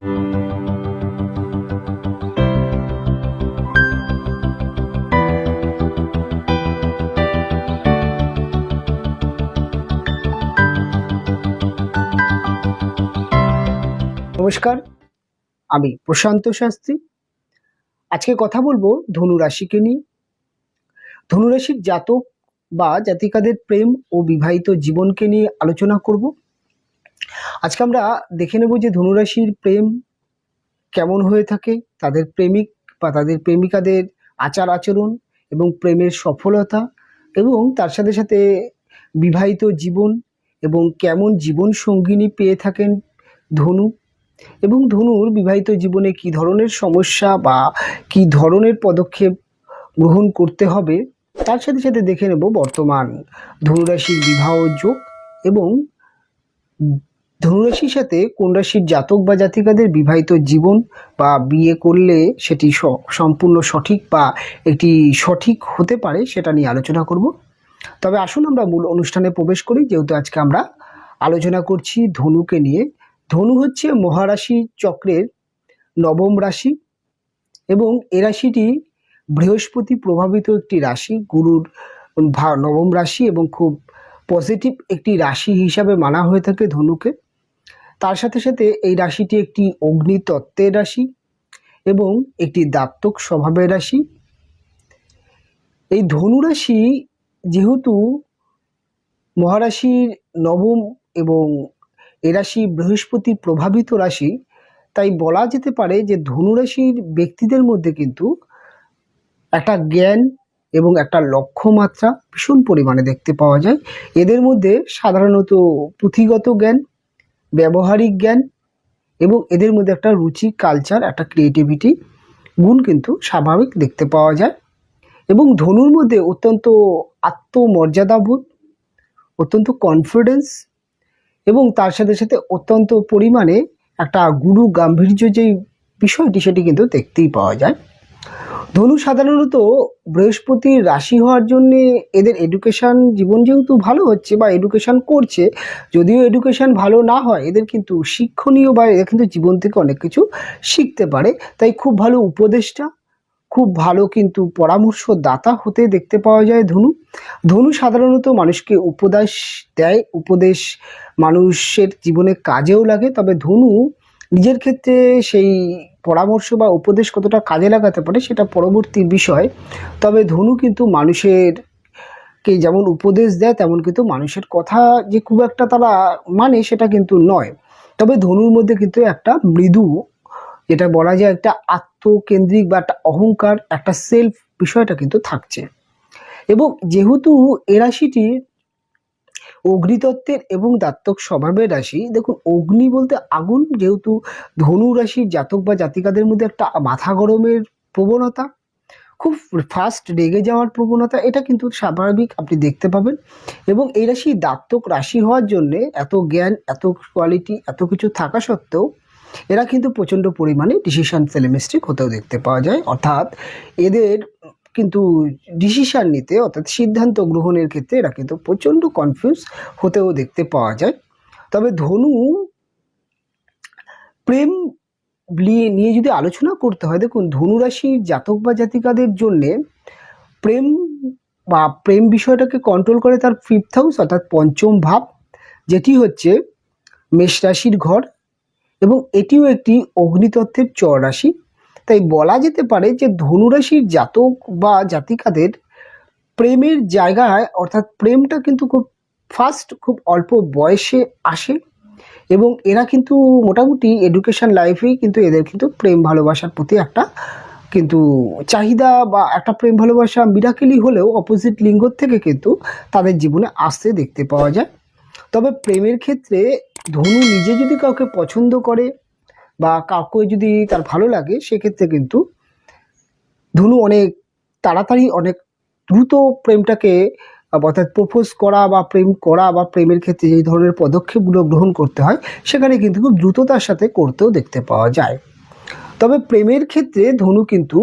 নমস্কার, আমি প্রশান্ত শাস্ত্রী। আজকে কথা বলবো ধনু রাশিকে নিয়ে। ধনু রাশির জাতক বা জাতিকাদের প্রেম ও বিবাহিত জীবনকে নিয়ে আলোচনা করব। আজকে আমরা দেখে নেব যে ধনু রাশির প্রেম কেমন হয়ে থাকে, তাদের প্রেমিক বা তাদের প্রেমিকাদের আচার আচরণ এবং প্রেমের সফলতা, এবং তার সাথে সাথে বিবাহিত জীবন এবং কেমন জীবন সঙ্গিনী পেয়ে থাকেন ধনু, এবং ধনুর বিবাহিত জীবনে কি ধরনের সমস্যা বা কি ধরনের পদক্ষেপ গ্রহণ করতে হবে। তার সাথে সাথে দেখে নেব বর্তমান ধনুরাশির বিবাহ যোগ এবং ধনুরাশির সাথে কোন রাশির জাতক বা জাতিকাদের বিবাহিত জীবন বা বিয়ে করলে সেটি সম্পূর্ণ সঠিক বা একটি সঠিক হতে পারে, সেটা নিয়ে আলোচনা করব। তবে আসুন আমরা মূল অনুষ্ঠানে প্রবেশ করি, যেহেতু আজকে আমরা আলোচনা করছি ধনুকে নিয়ে। ধনু হচ্ছে মহারাশি চক্রের নবম রাশি এবং এ রাশিটি বৃহস্পতি প্রভাবিত একটি রাশি, গুরুর নবম রাশি, এবং খুব পজিটিভ একটি রাশি হিসাবে মানা হয়ে থাকে ধনুকে। তার সাথে সাথে এই রাশিটি একটি অগ্নিতত্ত্বের রাশি এবং একটি দাত্তক স্বভাবের রাশি। এই ধনু রাশি যেহেতু মহারাশির নবম এবং এ রাশি বৃহস্পতি প্রভাবিত রাশি, তাই বলা যেতে পারে যে ধনুরাশির ব্যক্তিদের মধ্যে কিন্তু একটা জ্ঞান এবং একটা লক্ষ্যমাত্রা ভীষণ পরিমাণে দেখতে পাওয়া যায়। এদের মধ্যে সাধারণত পুঁথিগত জ্ঞান, ব্যবহারিক জ্ঞান এবং এদের মধ্যে একটা রুচি, কালচার, একটা ক্রিয়েটিভিটি গুণ কিন্তু স্বাভাবিক দেখতে পাওয়া যায়। এবং ধনুর মধ্যে অত্যন্ত আত্মমর্যাদাবোধ, অত্যন্ত কনফিডেন্স এবং তার সাথে সাথে অত্যন্ত পরিমাণে একটা গুরু গাম্ভীর্য যেই বিষয়টি, সেটি কিন্তু দেখতেই পাওয়া যায়। ধনু সাধারণত বৃহস্পতির রাশি হওয়ার জন্যে এদের এডুকেশান জীবন যেহেতু ভালো হচ্ছে বা এডুকেশান করছে, যদিও এডুকেশান ভালো না হয়, এদের কিন্তু শিক্ষণীয় বা এদের কিন্তু জীবন থেকে অনেক কিছু শিখতে পারে। তাই খুব ভালো উপদেষ্টা, খুব ভালো কিন্তু পরামর্শদাতা হতে দেখতে পাওয়া যায় ধনু। ধনু সাধারণত মানুষকে উপদেশ দেয়, উপদেশ মানুষের জীবনে কাজেও লাগে। তবে ধনু নিজের ক্ষেত্রে সেই পরামর্শ বা উপদেশ কতটা কাজে লাগাতে পারে সেটা পরবর্তী বিষয়। তবে ধনু কিন্তু মানুষেরকে যেমন উপদেশ দেয়, তেমন কিন্তু মানুষের কথা যে খুব একটা তারা মানে সেটা কিন্তু নয়। তবে ধনুর মধ্যে কিন্তু একটা মৃদু, যেটা বলা যায় একটা আত্মকেন্দ্রিক বা একটা অহংকার, একটা সেলফ বিষয়টা কিন্তু থাকছে। এবং যেহেতু এ রাশিটি অগ্নিতত্ত্বের এবং দাত্তক স্বভাবের রাশি, দেখুন অগ্নি বলতে আগুন, যেহেতু ধনু রাশির জাতক বা জাতিকাদের মধ্যে একটা মাথা গরমের প্রবণতা, খুব ফাস্ট রেগে যাওয়ার প্রবণতা, এটা কিন্তু স্বাভাবিক আপনি দেখতে পাবেন। এবং এই রাশি দাত্তক রাশি হওয়ার জন্যে এত জ্ঞান, এত কোয়ালিটি, এত কিছু থাকা সত্ত্বেও এরা কিন্তু প্রচণ্ড পরিমাণে ডিসিশন ফেলেমিস্টিক হতেও দেখতে পাওয়া যায়। অর্থাৎ এদের কিন্তু ডিসিশন নিতে, অর্থাৎ সিদ্ধান্ত গ্রহণের ক্ষেত্রে এরা কিন্তু প্রচণ্ড কনফিউজ হতেও দেখতে পাওয়া যায়। তবে ধনু প্রেম নিয়ে যদি আলোচনা করতে হয়, দেখুন ধনুরাশির জাতক বা জাতিকাদের জন্যে প্রেম বা প্রেম বিষয়টাকে কন্ট্রোল করে তার 5th হাউস, অর্থাৎ পঞ্চম ভাব, যেটি হচ্ছে মেষ রাশির ঘর, এবং এটিও একটি অগ্নিতত্ত্বের চর রাশি। তাই বলা যেতে পারে যে ধনুরাশির জাতক বা জাতিকাদের প্রেমের জায়গায়, অর্থাৎ প্রেমটা কিন্তু খুব ফাস্ট, খুব অল্প বয়সে আসে, এবং এরা কিন্তু মোটামুটি এডুকেশন লাইফেই কিন্তু এদের কিন্তু প্রেম ভালোবাসার প্রতি একটা কিন্তু চাহিদা বা একটা প্রেম ভালোবাসা মিরাকেলি হলেও অপোজিট লিঙ্গ থেকে কিন্তু তাদের জীবনে আসতে দেখতে পাওয়া যায়। তবে প্রেমের ক্ষেত্রে ধনু নিজে যদি কাউকে পছন্দ করে বা কাউকে যদি তার ভালো লাগে, সেক্ষেত্রে কিন্তু ধনু অনেক তাড়াতাড়ি, অনেক দ্রুত প্রেমটাকে, অর্থাৎ প্রপোজ করা বা প্রেম করা বা প্রেমের ক্ষেত্রে যেই ধরনের পদক্ষেপগুলো গ্রহণ করতে হয়, সেখানে কিন্তু খুব দ্রুততার সাথে করতেও দেখতে পাওয়া যায়। তবে প্রেমের ক্ষেত্রে ধনু কিন্তু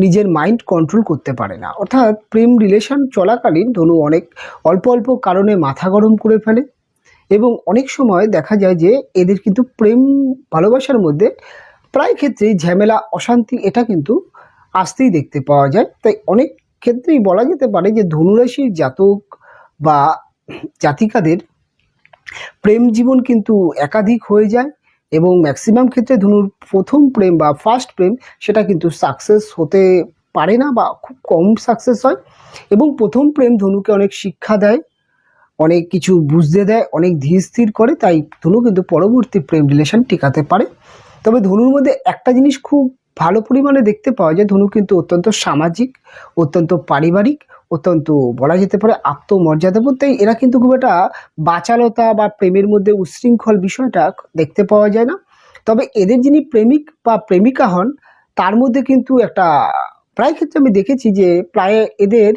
নিজের মাইন্ড কন্ট্রোল করতে পারে না, অর্থাৎ প্রেম রিলেশন চলাকালীন ধনু অনেক অল্প অল্প কারণে মাথা গরম করে ফেলে এবং অনেক সময় দেখা যায় যে এদের কিন্তু প্রেম ভালোবাসার মধ্যে প্রায় ক্ষেত্রেই ঝামেলা অশান্তি এটা কিন্তু আসতেই দেখতে পাওয়া যায়। তাই অনেক ক্ষেত্রেই বলা যেতে পারে যে ধনুরাশির জাতক বা জাতিকাদের প্রেম জীবন কিন্তু একাধিক হয়ে যায় এবং ম্যাক্সিমাম ক্ষেত্রে ধনুর প্রথম প্রেম বা ফার্স্ট প্রেম সেটা কিন্তু সাকসেস হতে পারে না বা খুব কম সাকসেস হয়। এবং প্রথম প্রেম ধনুকে অনেক শিক্ষা দেয়, অনেক কিছু বুঝতে দেয়, অনেক ধীর স্থির করে, তাই ধনু কিন্তু পরবর্তী প্রেম রিলেশন টিকাতে পারে। তবে ধনুর মধ্যে একটা জিনিস খুব ভালো পরিমাণে দেখতে পাওয়া যায়, ধনু কিন্তু অত্যন্ত সামাজিক, অত্যন্ত পারিবারিক, অত্যন্ত বলা যেতে পারে আত্মমর্যাদাবোধ। তাই এরা কিন্তু খুব একটা বাচালতা বা প্রেমের মধ্যে উচ্ছৃঙ্খল বিষয়টা দেখতে পাওয়া যায় না। তবে এদের যিনি প্রেমিক বা প্রেমিকা হন তার মধ্যে কিন্তু একটা প্রায় ক্ষেত্রে আমি দেখেছি যে প্রায় এদের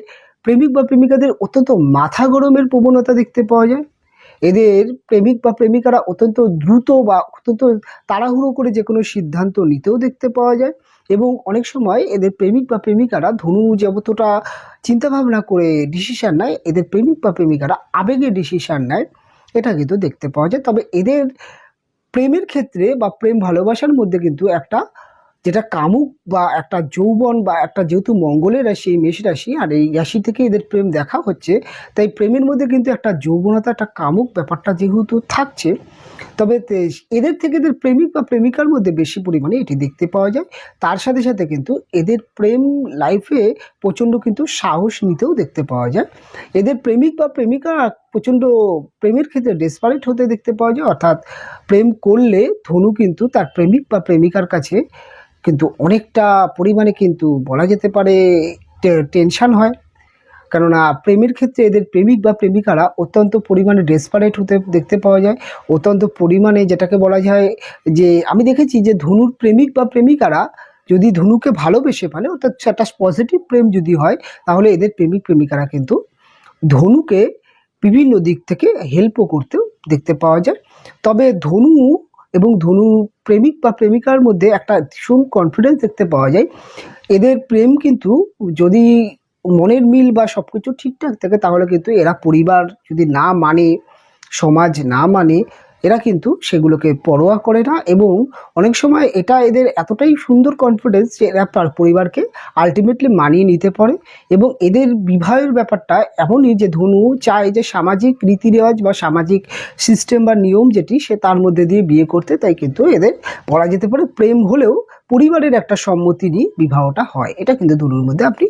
প্রেমিক বা প্রেমিকাদের অত্যন্ত মাথা গরমের প্রবণতা দেখতে পাওয়া যায়। এদের প্রেমিক বা প্রেমিকারা অত্যন্ত দ্রুত বা অত্যন্ত তাড়াহুড়ো করে যে কোনো সিদ্ধান্ত নিতেও দেখতে পাওয়া যায়। এবং অনেক সময় এদের প্রেমিক বা প্রেমিকারা ধনু যতটা চিন্তাভাবনা করে ডিসিশান নেয়, এদের প্রেমিক বা প্রেমিকারা আবেগে ডিসিশান নেয়, এটা কিন্তু দেখতে পাওয়া যায়। তবে এদের প্রেমের ক্ষেত্রে বা প্রেম ভালোবাসার মধ্যে কিন্তু একটা যেটা কামুক বা একটা যৌবন বা একটা, যেহেতু মঙ্গলের রাশি মেষ রাশি আর এই রাশি থেকে এদের প্রেম দেখা হচ্ছে, তাই প্রেমের মধ্যে কিন্তু একটা যৌবনতা, একটা কামুক ব্যাপারটা যেহেতু থাকছে, তবে এদের থেকে এদের প্রেমিক বা প্রেমিকার মধ্যে বেশি পরিমাণে এটি দেখতে পাওয়া যায়। তার সাথে সাথে কিন্তু এদের প্রেম লাইফে প্রচণ্ড কিন্তু সাহস নিতেও দেখতে পাওয়া যায়। এদের প্রেমিক বা প্রেমিকা প্রচণ্ড প্রেমের ক্ষেত্রে ডেসপারেট হতে দেখতে পাওয়া যায়, অর্থাৎ প্রেম করলে ধনু কিন্তু তার প্রেমিক বা প্রেমিকার কাছে কিন্তু অনেকটা পরিমাণে কিন্তু বলা যেতে পারে টেনশন হয়। কেননা প্রেমের ক্ষেত্রে এদের প্রেমিক বা প্রেমিকারা অত্যন্ত পরিমাণে ডেসপারেট হতে দেখতে পাওয়া যায়, অত্যন্ত পরিমাণে, যেটাকে বলা যায় যে আমি দেখেছি যে ধনুর প্রেমিক বা প্রেমিকারা যদি ধনুকে ভালোবেসে ফেলে, অর্থাৎ একটা পজিটিভ প্রেম যদি হয়, তাহলে এদের প্রেমিক প্রেমিকারা কিন্তু ধনুকে বিভিন্ন দিক থেকে হেল্পও করতেও দেখতে পাওয়া যায়। তবে ধনু এবং ধনু প্রেমিক বা প্রেমিকার মধ্যে একটা ভীষণ কনফিডেন্স দেখতে পাওয়া যায়। এদের প্রেম কিন্তু যদি মনের মিল বা সব কিছু ঠিকঠাক থাকে, তাহলে কিন্তু এরা পরিবার যদি না মানে, সমাজ না মানে, এরা কিন্তু সেগুলোকে পরোয়া করে না। এবং অনেক সময় এটা এদের এতটাই সুন্দর কনফিডেন্স যে এরা তার পরিবারকে আলটিমেটলি মানিয়ে নিতে পারে। এবং এদের বিবাহের ব্যাপারটা এমনই যে ধনু চায় যে সামাজিক রীতিরেওয়াজ বা সামাজিক সিস্টেম বা নিয়ম যেটি, সে তার মধ্যে দিয়ে বিয়ে করতে। তাই কিন্তু এদের বলা যেতে পারে প্রেম হলেও পরিবারের একটা সম্মতি নিয়ে বিবাহটা হয়, এটা কিন্তু ধনুর মধ্যে আপনি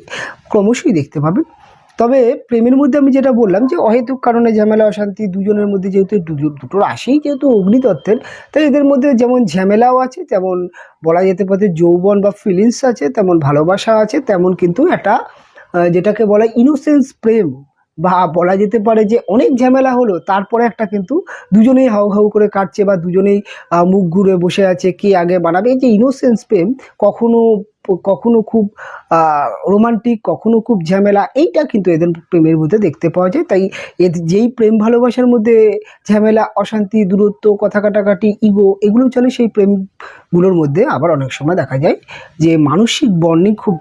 ক্রমশই দেখতে পাবেন। তবে প্রেমের মধ্যে আমি যেটা বললাম যে অহেতুক কারণে ঝামেলা অশান্তি দুজনের মধ্যে, যেহেতু দুটো রাশিই যেহেতু অগ্নিতত্ত্বের, তাই এদের মধ্যে যেমন ঝামেলাও আছে, তেমন বলা যেতে পারে যৌবন বা ফিলিংস আছে, তেমন ভালোবাসা আছে, তেমন কিন্তু একটা যেটাকে বলা ইনোসেন্স প্রেম, বা বলা যেতে পারে যে অনেক ঝামেলা হলো তারপরে একটা কিন্তু দুজনেই হাউ হাউ করে কাটছে বা দুজনেই মুখ ঘুরে বসে আছে কে আগে বানাবে। এই যে ইনোসেন্স প্রেম, কখনো কখনো খুব রোমান্টিক, কখনো খুব ঝামেলা, এইটা কিন্তু এদের প্রেমের মধ্যে দেখতে পাওয়া যায়। তাই যেই প্রেম ভালোবাসার মধ্যে ঝামেলা অশান্তি দূরত্ব কথা কাটাকাটি ইগো এগুলো চলে, সেই প্রেমগুলোর মধ্যে আবার অনেক সময় দেখা যায় যে মানসিক বন্ডিং খুব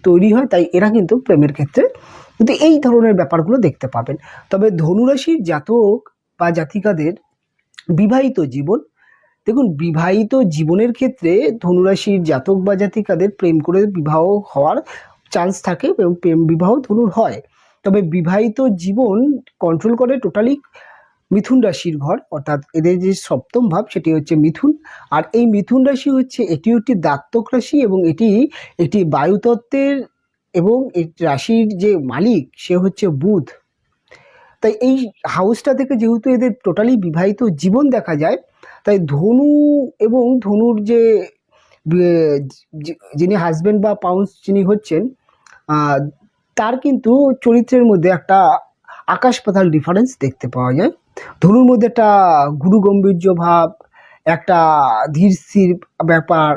তৈরি হয়। তাই এরা কিন্তু প্রেমের ক্ষেত্রে কিন্তু এই ধরনের ব্যাপারগুলো দেখতে পাবেন। তবে ধনুরাশির জাতক বা জাতিকাদের বিবাহিত জীবন, দেখুন বিবাহিত জীবনের ক্ষেত্রে ধনুরাশির জাতক বা জাতিকাদের প্রেম করে বিবাহ হওয়ার চান্স থাকে এবং প্রেম বিবাহ ধনুর হয়। তবে বিবাহিত জীবন কন্ট্রোল করে টোটালি মিথুন রাশির ঘর, অর্থাৎ এদের যে সপ্তম ভাব সেটি হচ্ছে মিথুন। আর এই মিথুন রাশি হচ্ছে এটি একটি দাত্তক রাশি এবং এটি একটি বায়ুতত্ত্বের, এবং এই রাশির যে মালিক সে হচ্ছে বুধ। তাই এই হাউসটা থেকে যেহেতু এদের টোটালি বিবাহিত জীবন দেখা যায়, তাই ধনু এবং ধনুর যে যিনি হাজবেন্ড বা পাউন্স যিনি হচ্ছেন, তার কিন্তু চরিত্রের মধ্যে একটা আকাশ পাতাল ডিফারেন্স দেখতে পাওয়া যায়। ধনুর মধ্যে একটা গুরু গম্ভীর্য ভাব, একটা ধীর স্থির ব্যাপার,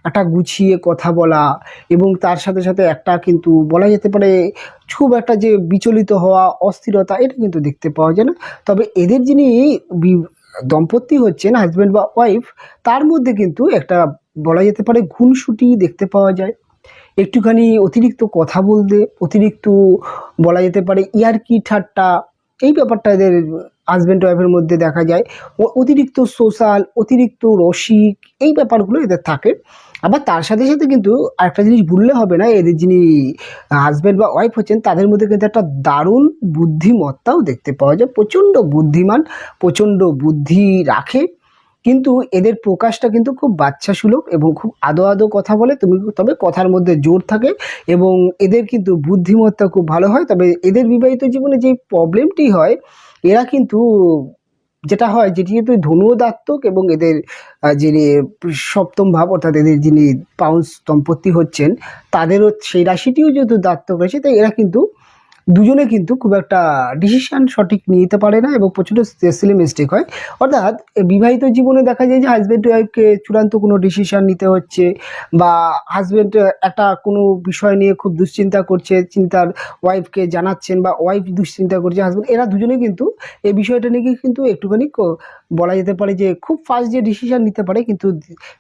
একটা গুছিয়ে কথা বলা, এবং তার সাথে সাথে একটা কিন্তু বলা যেতে পারে খুব একটা যে বিচলিত হওয়া, অস্থিরতা, এটা কিন্তু দেখতে পাওয়া যায় না। তবে এদের যিনি দম্পতি হচ্ছেন হাজব্যান্ড বা ওয়াইফ, তার মধ্যে কিন্তু একটা বলা যেতে পারে খুনসুটি দেখতে পাওয়া যায়, একটুখানি অতিরিক্ত কথা বলতে, অতিরিক্ত বলা যেতে পারে ইয়ার্কি ঠাট্টা, এই ব্যাপারটা এদের হাজব্যান্ড ওয়াইফের মধ্যে দেখা যায় অতিরিক্ত সোশ্যাল, অতিরিক্ত রসিক, এই ব্যাপারগুলো এদের থাকে। আবার তার সাথে সাথে কিন্তু আরেকটা জিনিস ভুললে হবে না, এদের যিনি হাজব্যান্ড বা ওয়াইফ হচ্ছেন তাদের মধ্যে কিন্তু একটা দারুণ বুদ্ধিমত্তাও দেখতে পাওয়া যায়। প্রচণ্ড বুদ্ধিমান, প্রচণ্ড বুদ্ধি রাখে, কিন্তু এদের প্রকাশটা কিন্তু খুব বাচ্চা সুলভ এবং খুব আদো আদো কথা বলে, তবে কথার মধ্যে জোর থাকে এবং এদের কিন্তু বুদ্ধিমত্তা খুব ভালো হয়। তবে এদের বিবাহিত জীবনে যে প্রবলেমটি হয়, এরা কিন্তু যেটা হয়, যেটি যেহেতু ধনুও দাত্তক এবং এদের যিনি সপ্তম ভাব অর্থাৎ এদের যিনি পাউন্স দম্পতি হচ্ছেন তাদেরও সেই রাশিটিও যেহেতু দাত্তক রাশি, তাই এরা কিন্তু দুজনে কিন্তু খুব একটা ডিসিশন সঠিক নিতে পারে না এবং প্রচণ্ড সিলি মিস্টেক হয়। অর্থাৎ বিবাহিত জীবনে দেখা যায় যে হাজব্যান্ড ওয়াইফকে চূড়ান্ত কোনো ডিসিশন নিতে হচ্ছে, বা হাজব্যান্ড একটা কোনো বিষয় নিয়ে খুব দুশ্চিন্তা করছে, চিন্তার ওয়াইফকে জানাচ্ছেন, বা ওয়াইফ দুশ্চিন্তা করছে হাজব্যান্ড, এরা দুজনে কিন্তু এই বিষয়টা নিয়ে কিন্তু একটুখানি বলা যেতে পারে যে খুব ফাস্ট যে ডিসিশন নিতে পারে, কিন্তু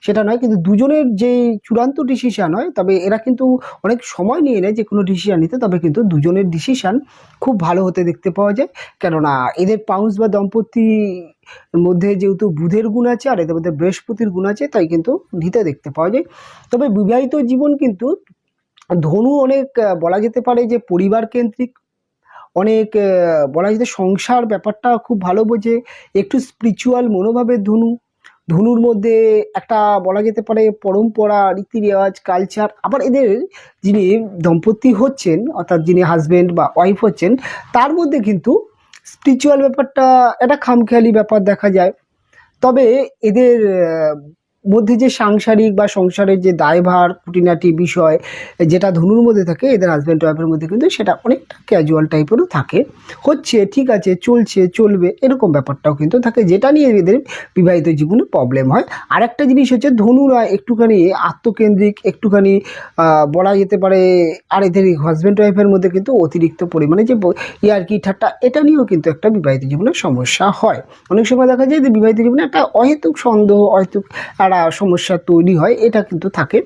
সেটা নয়। কিন্তু দুজনের যে চূড়ান্ত ডিসিশন হয়, তবে এরা কিন্তু অনেক সময় নিয়ে নেয় যে কোনো ডিসিশন নিতে, তবে কিন্তু দুজনের ডিসিশন খুব ভালো হতে দেখতে পাওয়া যায়। কেননা এদের পাউন্স বা দম্পতি মধ্যে যেহেতু বুধের গুণ আছে আর এদের মধ্যে বৃহস্পতির গুণ আছে, তাই কিন্তু নিতে দেখতে পাওয়া যায়। তবে বিবাহিত জীবন কিন্তু ধনু অনেক বলা যেতে পারে যে পরিবার কেন্দ্রিক, অনেক বলা যেতে সংসার ব্যাপারটা খুব ভালো বোঝে, একটু স্পিরিচুয়াল মনোভাবের ধনু। ধনুর মধ্যে একটা বলা যেতে পারে পরম্পরা, রীতি রেওয়াজ, কালচার। আবার এদের যিনি দম্পতি হচ্ছেন অর্থাৎ যিনি হাজব্যান্ড বা ওয়াইফ হচ্ছেন তার মধ্যে কিন্তু স্পিরিচুয়াল ব্যাপারটা একটা খামখেয়ালি ব্যাপার দেখা যায়। তবে এদের মধ্যে যে সাংসারিক বা সংসারের যে দায়ভার, খুঁটিনাটি বিষয় যেটা ধনুর মধ্যে থাকে, এদের হাজব্যান্ড ওয়াইফের মধ্যে কিন্তু সেটা অনেকটা ক্যাজুয়াল টাইপেরও থাকে, হচ্ছে ঠিক আছে, চলছে, চলবে, এরকম ব্যাপারটাও কিন্তু থাকে, যেটা নিয়ে এদের বিবাহিত জীবনে প্রবলেম হয়। আর একটা জিনিস হচ্ছে ধনুরা একটুখানি আত্মকেন্দ্রিক, একটুখানি বলা যেতে পারে, আর এদের হাজব্যান্ড ওয়াইফের মধ্যে কিন্তু অতিরিক্ত পরিমাণে যে ইয়ার্কি ঠাট্টা, এটা নিয়েও কিন্তু একটা বিবাহিত জীবনে সমস্যা হয়। অনেক সময় দেখা যায় যে বিবাহিত জীবনে একটা অহেতুক সন্দেহ, অহেতুক একটা সমস্যা তৈরি হয়, এটা কিন্তু থাকে।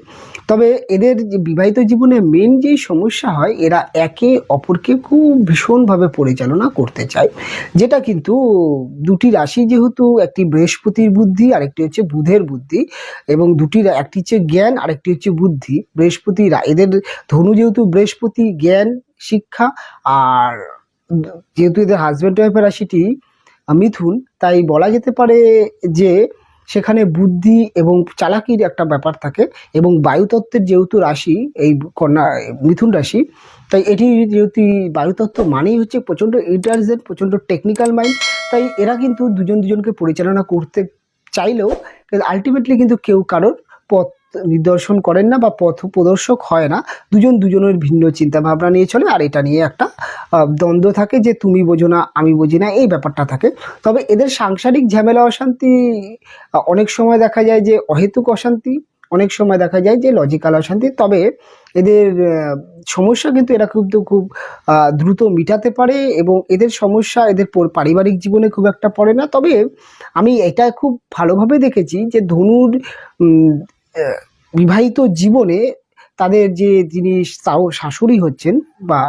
তবে এদের যে বিবাহিত জীবনে মেন যেই সমস্যা হয়, এরা একে অপরকে খুব ভীষণভাবে পরিচালনা করতে চায়, যেটা কিন্তু দুটি রাশি যেহেতু একটি বৃহস্পতির বুদ্ধি আর একটি হচ্ছে বুধের বুদ্ধি, এবং একটি হচ্ছে জ্ঞান আর একটি হচ্ছে বুদ্ধি। এদের ধনু যেহেতু বৃহস্পতি জ্ঞান, শিক্ষা, আর যেহেতু এদের হাজব্যান্ড ওয়াইফের রাশিটি মিথুন, তাই বলা যেতে পারে যে সেখানে বুদ্ধি এবং চালাকির একটা ব্যাপার থাকে। এবং বায়ুতত্ত্বের যেহেতু রাশি এই মিথুন রাশি, তাই এটি যেহেতু বায়ুতত্ত্ব মানেই হচ্ছে প্রচণ্ড ইন্টেলিজেন্ট, প্রচণ্ড টেকনিক্যাল মাইন্ড, তাই এরা কিন্তু দুজনকে পরিচালনা করতে চাইলেও আলটিমেটলি কিন্তু কেউ কারোর পথ নিদর্শন করেন না বা পথ প্রদর্শক হয় না। দুজনের ভিন্ন চিন্তা ভাবনা নিয়ে চলে, আর এটা নিয়ে একটা দ্বন্দ্ব থাকে যে তুমি বোঝো না, আমি বুঝি না, এই ব্যাপারটা থাকে। তবে এদের সাংসারিক ঝামেলা, অশান্তি অনেক সময় দেখা যায় যে অহেতুক অশান্তি, অনেক সময় দেখা যায় যে লজিক্যাল অশান্তি। তবে এদের সমস্যা কিন্তু এরা কিন্তু খুব দ্রুত মিটাতে পারে, এবং এদের সমস্যা এদের পারিবারিক জীবনে খুব একটা পড়ে না। তবে আমি এটা খুব ভালোভাবে দেখেছি যে ধনুর বিবাহিত জীবনে তাদের যিনি শাশুড়ি হচ্ছেন, বা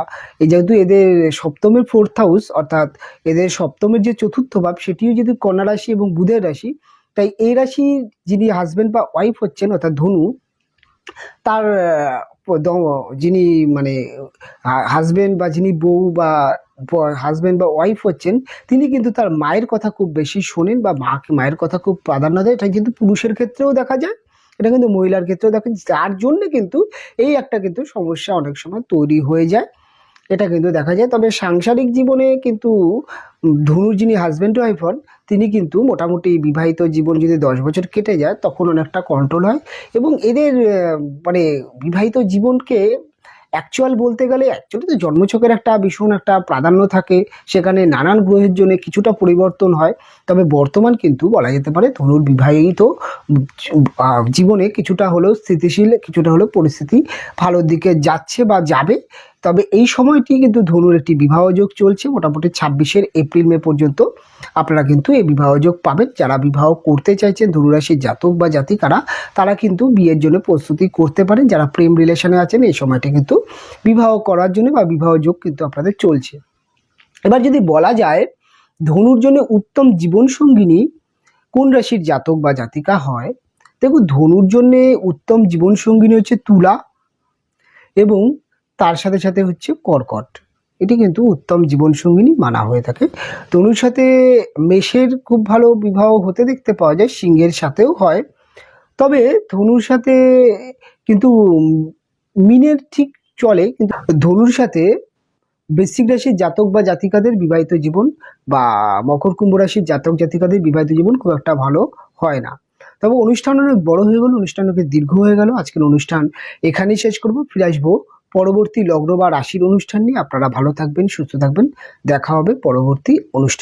যেহেতু এদের সপ্তমের ফোর্থ হাউস অর্থাৎ এদের সপ্তমের যে চতুর্থ ভাব, সেটিও যদি কন্যা রাশি এবং বুধের রাশি, তাই এই রাশির যিনি হাজব্যান্ড বা ওয়াইফ হচ্ছেন অর্থাৎ ধনু, তার যিনি মানে হাজব্যান্ড বা যিনি বউ বা হাজব্যান্ড বা ওয়াইফ হচ্ছেন, তিনি কিন্তু তার মায়ের কথা খুব বেশি শোনেন বা মায়ের কথা খুব প্রাধান্য দেয়। এটা কিন্তু পুরুষের ক্ষেত্রেও দেখা যায়, এটা কিন্তু মহিলার ক্ষেত্রেও দেখা যায়, যার জন্য কিন্তু এই একটা কিন্তু সমস্যা অনেক সময় তৈরি হয়ে যায়, এটা কিন্তু দেখা যায়। তবে সাংসারিক জীবনে কিন্তু ধনুর যিনি হাজব্যান্ড ওয়াইফ হন, তিনি কিন্তু মোটামুটি বিবাহিত জীবন যদি 10 বছর কেটে যায় তখন অনেকটা কন্ট্রোল হয়, এবং এদের মানে বিবাহিত জীবনকে অ্যাকচুয়াল বলতে গেলে অ্যাকচুয়ালি তো জন্মছকের একটা ভীষণ একটা প্রাধান্য থাকে, সেখানে নানান গ্রহের জন্য কিছুটা পরিবর্তন হয়। তবে বর্তমান কিন্তু বলা যেতে পারে ধনুর বিবাহিত জীবনে কিছুটা হলেও স্থিতিশীল, কিছুটা হলেও পরিস্থিতি ভালোর দিকে যাচ্ছে বা যাবে। তবে এই সময়টি কিন্তু ধনুর একটি বিবাহযোগ চলছে, মোটামুটি 26 এপ্রিল মে পর্যন্ত আপনারা কিন্তু এই বিবাহযোগ পাবেন। যারা বিবাহ করতে চাইছেন ধনুরাশির জাতক বা জাতিকারা, তারা কিন্তু বিয়ের জন্য প্রস্তুতি করতে পারেন। যারা প্রেম রিলেশনে আছেন, এই সময়টা কিন্তু বিবাহ করার জন্য বা বিবাহযোগ কিন্তু আপনাদের চলছে। এবার যদি বলা যায় ধনুর জন্য উত্তম জীবনসঙ্গিনী কোন রাশির জাতক বা জাতিকা হয়? দেখো, ধনুর জন্য উত্তম জীবনসঙ্গিনী হচ্ছে তুলা এবং তার সাথে সাথে হচ্ছে কর্কট। এটি কিন্তু উত্তম জীবনসঙ্গিনী মানা হয়ে থাকে। ধনুর সাথে মেষের খুব ভালো বিবাহ হতে দেখতে পাওয়া যায়, সিংহের সাথেও হয়। তবে ধনুর সাথে কিন্তু মিনের ঠিক চলে, কিন্তু ধনুর সাথে বৃশ্চিক রাশির জাতক বা জাতিকাদের বিবাহিত জীবন বা মকর কুম্ভ রাশির জাতক জাতিকাদের বিবাহিত জীবন খুব একটা ভালো হয় না। তবে অনুষ্ঠান অনেক বড় হয়ে গেল, অনুষ্ঠান অনেক দীর্ঘ হয়ে গেল। আজকের অনুষ্ঠান এখানেই শেষ করব। ফিরে আসবো পরবর্তী লগ্ন বা রাশির অনুষ্ঠান নিয়ে। আপনারা ভালো থাকবেন, সুস্থ থাকবেন। দেখা হবে পরবর্তী অনুষ্ঠান।